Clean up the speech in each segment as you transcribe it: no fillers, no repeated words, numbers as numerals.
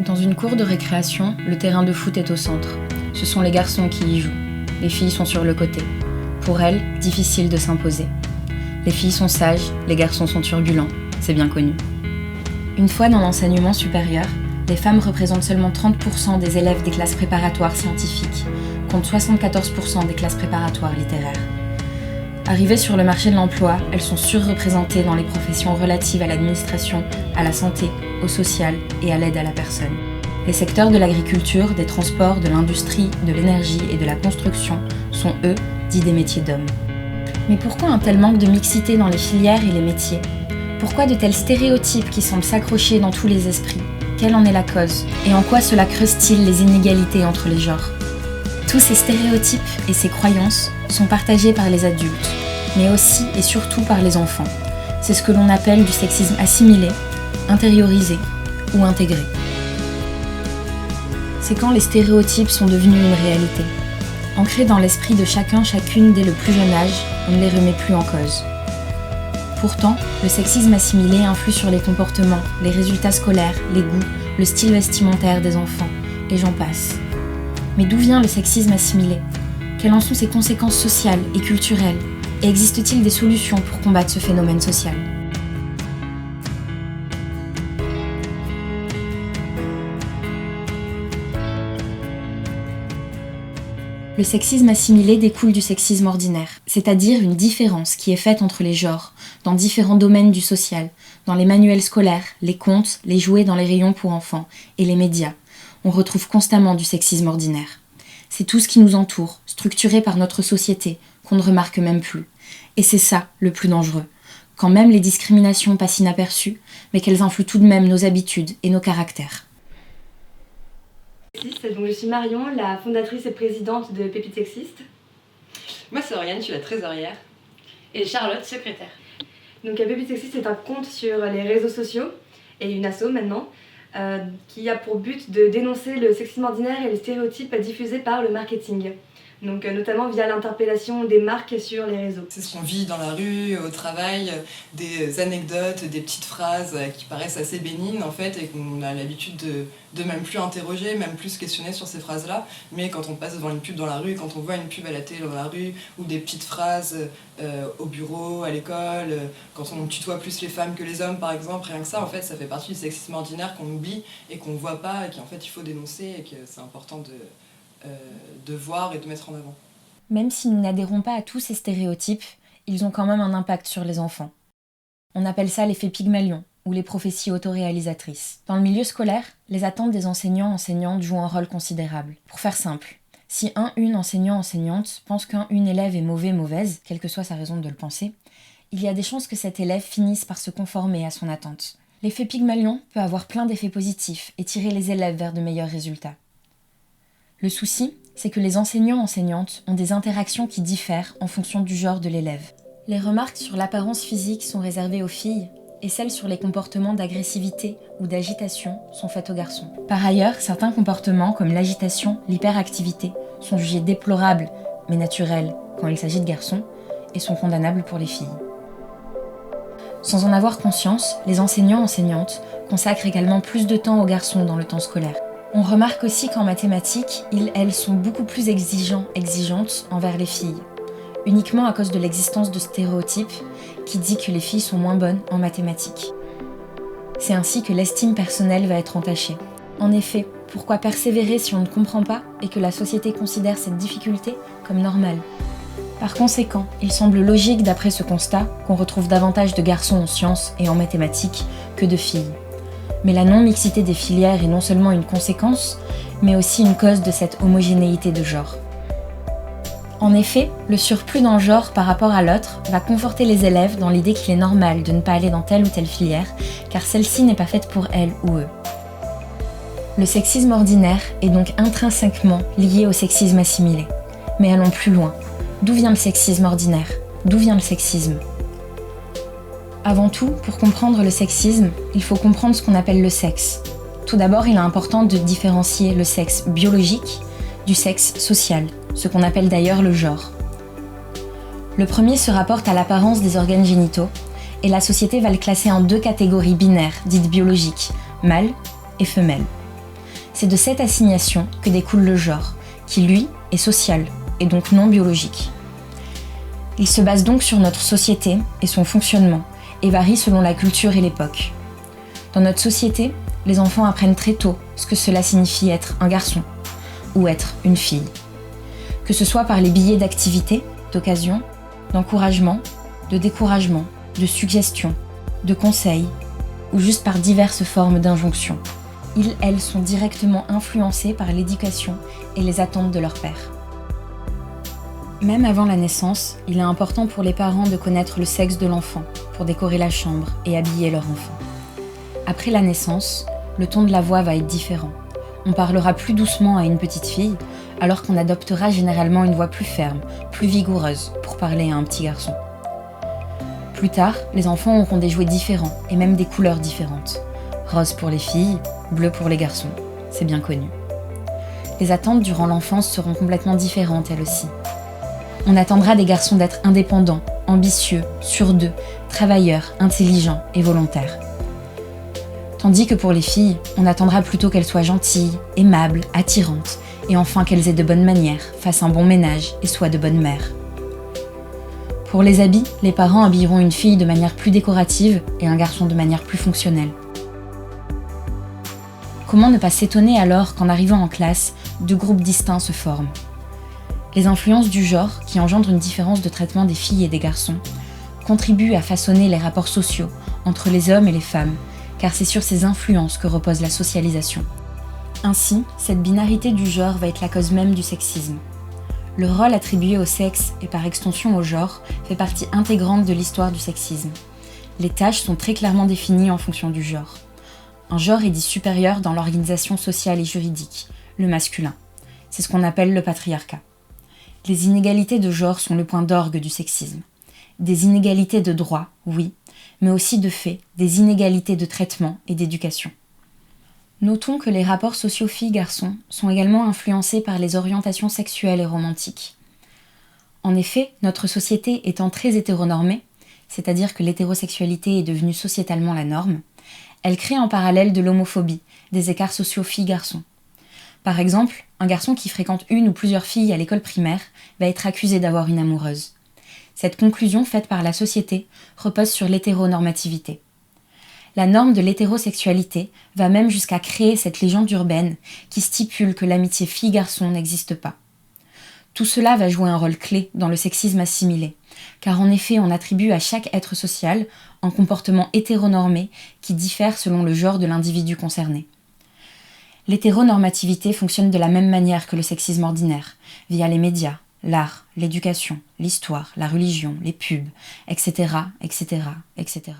Dans une cour de récréation, le terrain de foot est au centre. Ce sont les garçons qui y jouent. Les filles sont sur le côté. Pour elles, difficile de s'imposer. Les filles sont sages, les garçons sont turbulents, c'est bien connu. Une fois dans l'enseignement supérieur, les femmes représentent seulement 30% des élèves des classes préparatoires scientifiques, contre 74% des classes préparatoires littéraires. Arrivées sur le marché de l'emploi, elles sont surreprésentées dans les professions relatives à l'administration, à la santé, au social et à l'aide à la personne. Les secteurs de l'agriculture, des transports, de l'industrie, de l'énergie et de la construction sont, eux, dits des métiers d'hommes. Mais pourquoi un tel manque de mixité dans les filières et les métiers ? Pourquoi de tels stéréotypes qui semblent s'accrocher dans tous les esprits ? Quelle en est la cause ? Et en quoi cela creuse-t-il les inégalités entre les genres ? Tous ces stéréotypes et ces croyances sont partagés par les adultes, mais aussi et surtout par les enfants. C'est ce que l'on appelle du sexisme assimilé, intériorisé ou intégré. C'est quand les stéréotypes sont devenus une réalité. Ancrés dans l'esprit de chacune dès le plus jeune âge, on ne les remet plus en cause. Pourtant, le sexisme assimilé influe sur les comportements, les résultats scolaires, les goûts, le style vestimentaire des enfants, et j'en passe. Mais d'où vient le sexisme assimilé ? Quelles en sont ses conséquences sociales et culturelles ? Et existe-t-il des solutions pour combattre ce phénomène social ? Le sexisme assimilé découle du sexisme ordinaire, c'est-à-dire une différence qui est faite entre les genres, dans différents domaines du social, dans les manuels scolaires, les contes, les jouets dans les rayons pour enfants et les médias. On retrouve constamment du sexisme ordinaire. C'est tout ce qui nous entoure, structuré par notre société, qu'on ne remarque même plus. Et c'est ça le plus dangereux, quand même les discriminations passent inaperçues, mais qu'elles influent tout de même nos habitudes et nos caractères. Donc je suis Marion, la fondatrice et présidente de Pépites Sexistes. Moi c'est Oriane, je suis la trésorière. Et Charlotte, secrétaire. Donc Pépites Sexistes c'est un compte sur les réseaux sociaux et une asso maintenant qui a pour but de dénoncer le sexisme ordinaire et les stéréotypes diffusés par le marketing. Donc notamment via l'interpellation des marques sur les réseaux. C'est ce qu'on vit dans la rue, au travail, des anecdotes, des petites phrases qui paraissent assez bénignes en fait et qu'on a l'habitude de même plus interroger, même plus se questionner sur ces phrases-là. Mais quand on passe devant une pub dans la rue, quand on voit une pub à la télé dans la rue ou des petites phrases au bureau, à l'école, quand on tutoie plus les femmes que les hommes par exemple, rien que ça en fait ça fait partie du sexisme ordinaire qu'on oublie et qu'on ne voit pas et qu'en fait il faut dénoncer et que c'est important de voir et de mettre en avant. Même si nous n'adhérons pas à tous ces stéréotypes, ils ont quand même un impact sur les enfants. On appelle ça l'effet Pygmalion, ou les prophéties autoréalisatrices. Dans le milieu scolaire, les attentes des enseignants-enseignantes jouent un rôle considérable. Pour faire simple, si une enseignant-enseignante pense une élève est mauvaise, quelle que soit sa raison de le penser, il y a des chances que cet élève finisse par se conformer à son attente. L'effet Pygmalion peut avoir plein d'effets positifs et tirer les élèves vers de meilleurs résultats. Le souci, c'est que les enseignants-enseignantes ont des interactions qui diffèrent en fonction du genre de l'élève. Les remarques sur l'apparence physique sont réservées aux filles et celles sur les comportements d'agressivité ou d'agitation sont faites aux garçons. Par ailleurs, certains comportements comme l'agitation, l'hyperactivité sont jugés déplorables mais naturels quand il s'agit de garçons et sont condamnables pour les filles. Sans en avoir conscience, les enseignants-enseignantes consacrent également plus de temps aux garçons dans le temps scolaire. On remarque aussi qu'en mathématiques, elles sont beaucoup plus exigeantes envers les filles, uniquement à cause de l'existence de stéréotypes qui dit que les filles sont moins bonnes en mathématiques. C'est ainsi que l'estime personnelle va être entachée. En effet, pourquoi persévérer si on ne comprend pas et que la société considère cette difficulté comme normale ? Par conséquent, il semble logique d'après ce constat qu'on retrouve davantage de garçons en sciences et en mathématiques que de filles. Mais la non-mixité des filières est non seulement une conséquence, mais aussi une cause de cette homogénéité de genre. En effet, le surplus d'un genre par rapport à l'autre va conforter les élèves dans l'idée qu'il est normal de ne pas aller dans telle ou telle filière, car celle-ci n'est pas faite pour elles ou eux. Le sexisme ordinaire est donc intrinsèquement lié au sexisme assimilé. Mais allons plus loin. D'où vient le sexisme ordinaire ? D'où vient le sexisme ? Avant tout, pour comprendre le sexisme, il faut comprendre ce qu'on appelle le sexe. Tout d'abord, il est important de différencier le sexe biologique du sexe social, ce qu'on appelle d'ailleurs le genre. Le premier se rapporte à l'apparence des organes génitaux, et la société va le classer en deux catégories binaires, dites biologiques, mâle et femelle. C'est de cette assignation que découle le genre, qui lui est social et donc non biologique. Il se base donc sur notre société et son fonctionnement et varie selon la culture et l'époque. Dans notre société, les enfants apprennent très tôt ce que cela signifie être un garçon ou être une fille. Que ce soit par les billets d'activité, d'occasion, d'encouragement, de découragement, de suggestions, de conseils, ou juste par diverses formes d'injonctions. Ils, elles, sont directement influencés par l'éducation et les attentes de leur père. Même avant la naissance, il est important pour les parents de connaître le sexe de l'enfant, pour décorer la chambre et habiller leur enfant. Après la naissance, le ton de la voix va être différent. On parlera plus doucement à une petite fille, alors qu'on adoptera généralement une voix plus ferme, plus vigoureuse, pour parler à un petit garçon. Plus tard, les enfants auront des jouets différents, et même des couleurs différentes. Rose pour les filles, bleu pour les garçons, c'est bien connu. Les attentes durant l'enfance seront complètement différentes elles aussi. On attendra des garçons d'être indépendants, ambitieux, sûrs d'eux, travailleurs, intelligents et volontaires. Tandis que pour les filles, on attendra plutôt qu'elles soient gentilles, aimables, attirantes, et enfin qu'elles aient de bonnes manières, fassent un bon ménage et soient de bonnes mères. Pour les habits, les parents habilleront une fille de manière plus décorative et un garçon de manière plus fonctionnelle. Comment ne pas s'étonner alors qu'en arrivant en classe, deux groupes distincts se forment ? Les influences du genre, qui engendrent une différence de traitement des filles et des garçons, contribuent à façonner les rapports sociaux entre les hommes et les femmes, car c'est sur ces influences que repose la socialisation. Ainsi, cette binarité du genre va être la cause même du sexisme. Le rôle attribué au sexe, et par extension au genre, fait partie intégrante de l'histoire du sexisme. Les tâches sont très clairement définies en fonction du genre. Un genre est dit supérieur dans l'organisation sociale et juridique, le masculin. C'est ce qu'on appelle le patriarcat. Les inégalités de genre sont le point d'orgue du sexisme. Des inégalités de droit, oui, mais aussi de fait, des inégalités de traitement et d'éducation. Notons que les rapports sociaux filles-garçons sont également influencés par les orientations sexuelles et romantiques. En effet, notre société étant très hétéronormée, c'est-à-dire que l'hétérosexualité est devenue sociétalement la norme, elle crée en parallèle de l'homophobie, des écarts sociaux filles-garçons. Par exemple, un garçon qui fréquente une ou plusieurs filles à l'école primaire va être accusé d'avoir une amoureuse. Cette conclusion faite par la société repose sur l'hétéronormativité. La norme de l'hétérosexualité va même jusqu'à créer cette légende urbaine qui stipule que l'amitié fille-garçon n'existe pas. Tout cela va jouer un rôle clé dans le sexisme assimilé, car en effet on attribue à chaque être social un comportement hétéronormé qui diffère selon le genre de l'individu concerné. L'hétéronormativité fonctionne de la même manière que le sexisme ordinaire, via les médias, l'art, l'éducation, l'histoire, la religion, les pubs, etc., etc., etc.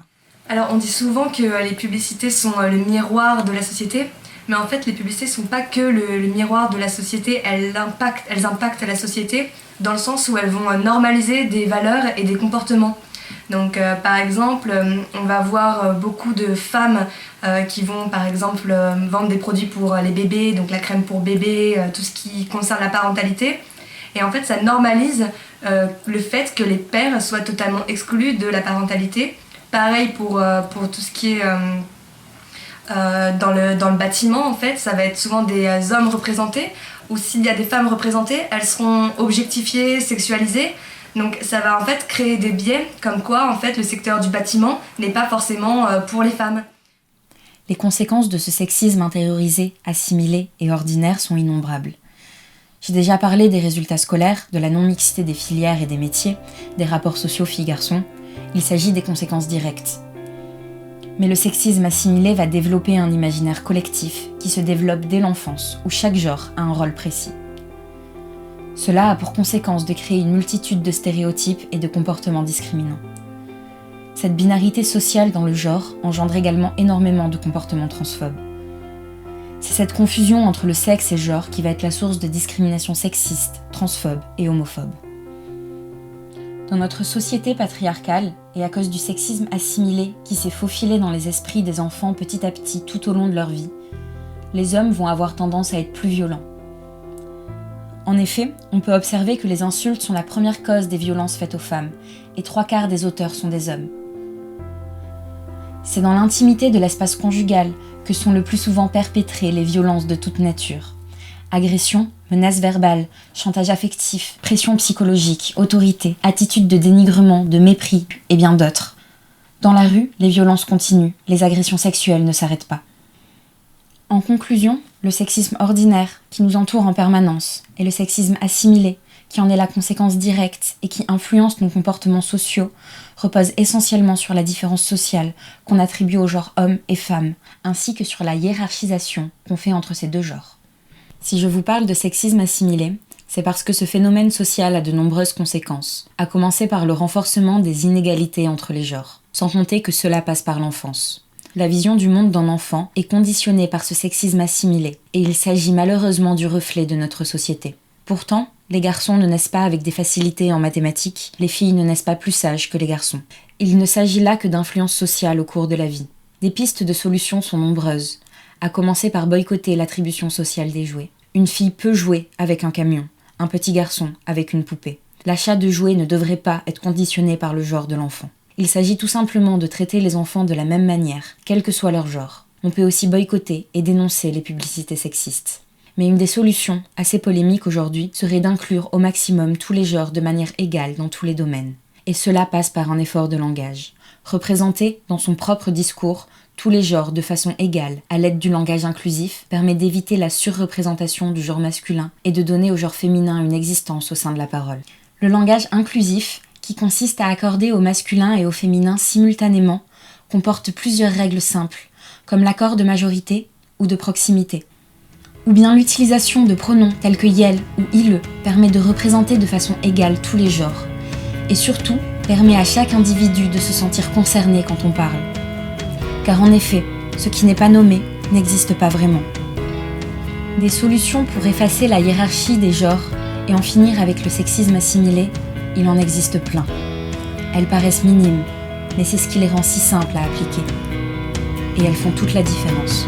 Alors on dit souvent que les publicités sont le miroir de la société, mais en fait les publicités ne sont pas que le miroir de la société, elles impactent la société dans le sens où elles vont normaliser des valeurs et des comportements. Donc par exemple, on va voir beaucoup de femmes qui vont par exemple vendre des produits pour les bébés, donc la crème pour bébé, tout ce qui concerne la parentalité. Et en fait ça normalise le fait que les pères soient totalement exclus de la parentalité. Pareil pour tout ce qui est dans le bâtiment, en fait, ça va être souvent des hommes représentés, ou s'il y a des femmes représentées, elles seront objectifiées, sexualisées. Donc ça va en fait créer des biais, comme quoi en fait le secteur du bâtiment n'est pas forcément pour les femmes. Les conséquences de ce sexisme intériorisé, assimilé et ordinaire sont innombrables. J'ai déjà parlé des résultats scolaires, de la non-mixité des filières et des métiers, des rapports sociaux filles-garçons. Il s'agit des conséquences directes. Mais le sexisme assimilé va développer un imaginaire collectif qui se développe dès l'enfance, où chaque genre a un rôle précis. Cela a pour conséquence de créer une multitude de stéréotypes et de comportements discriminants. Cette binarité sociale dans le genre engendre également énormément de comportements transphobes. C'est cette confusion entre le sexe et le genre qui va être la source de discrimination sexiste, transphobe et homophobe. Dans notre société patriarcale, et à cause du sexisme assimilé qui s'est faufilé dans les esprits des enfants petit à petit tout au long de leur vie, les hommes vont avoir tendance à être plus violents. En effet, on peut observer que les insultes sont la première cause des violences faites aux femmes, et 3/4 des auteurs sont des hommes. C'est dans l'intimité de l'espace conjugal que sont le plus souvent perpétrées les violences de toute nature. Agression, menaces verbales, chantage affectif, pression psychologique, autorité, attitude de dénigrement, de mépris et bien d'autres. Dans la rue, les violences continuent, les agressions sexuelles ne s'arrêtent pas. En conclusion, le sexisme ordinaire qui nous entoure en permanence et le sexisme assimilé qui en est la conséquence directe et qui influence nos comportements sociaux repose essentiellement sur la différence sociale qu'on attribue aux genres hommes et femmes, ainsi que sur la hiérarchisation qu'on fait entre ces deux genres. Si je vous parle de sexisme assimilé, c'est parce que ce phénomène social a de nombreuses conséquences, à commencer par le renforcement des inégalités entre les genres, sans compter que cela passe par l'enfance. La vision du monde d'un enfant est conditionnée par ce sexisme assimilé, et il s'agit malheureusement du reflet de notre société. Pourtant, les garçons ne naissent pas avec des facilités en mathématiques, les filles ne naissent pas plus sages que les garçons. Il ne s'agit là que d'influences sociales au cours de la vie. Des pistes de solutions sont nombreuses, à commencer par boycotter l'attribution sociale des jouets. Une fille peut jouer avec un camion, un petit garçon avec une poupée. L'achat de jouets ne devrait pas être conditionné par le genre de l'enfant. Il s'agit tout simplement de traiter les enfants de la même manière, quel que soit leur genre. On peut aussi boycotter et dénoncer les publicités sexistes. Mais une des solutions, assez polémiques aujourd'hui, serait d'inclure au maximum tous les genres de manière égale dans tous les domaines. Et cela passe par un effort de langage. Représenter, dans son propre discours, tous les genres de façon égale, à l'aide du langage inclusif, permet d'éviter la surreprésentation du genre masculin et de donner au genre féminin une existence au sein de la parole. Le langage inclusif, qui consiste à accorder au masculin et au féminin simultanément, comporte plusieurs règles simples, comme l'accord de majorité ou de proximité. Ou bien l'utilisation de pronoms tels que yel ou ile permet de représenter de façon égale tous les genres, et surtout permet à chaque individu de se sentir concerné quand on parle. Car en effet, ce qui n'est pas nommé n'existe pas vraiment. Des solutions pour effacer la hiérarchie des genres et en finir avec le sexisme assimilé, il en existe plein. Elles paraissent minimes, mais c'est ce qui les rend si simples à appliquer. Et elles font toute la différence.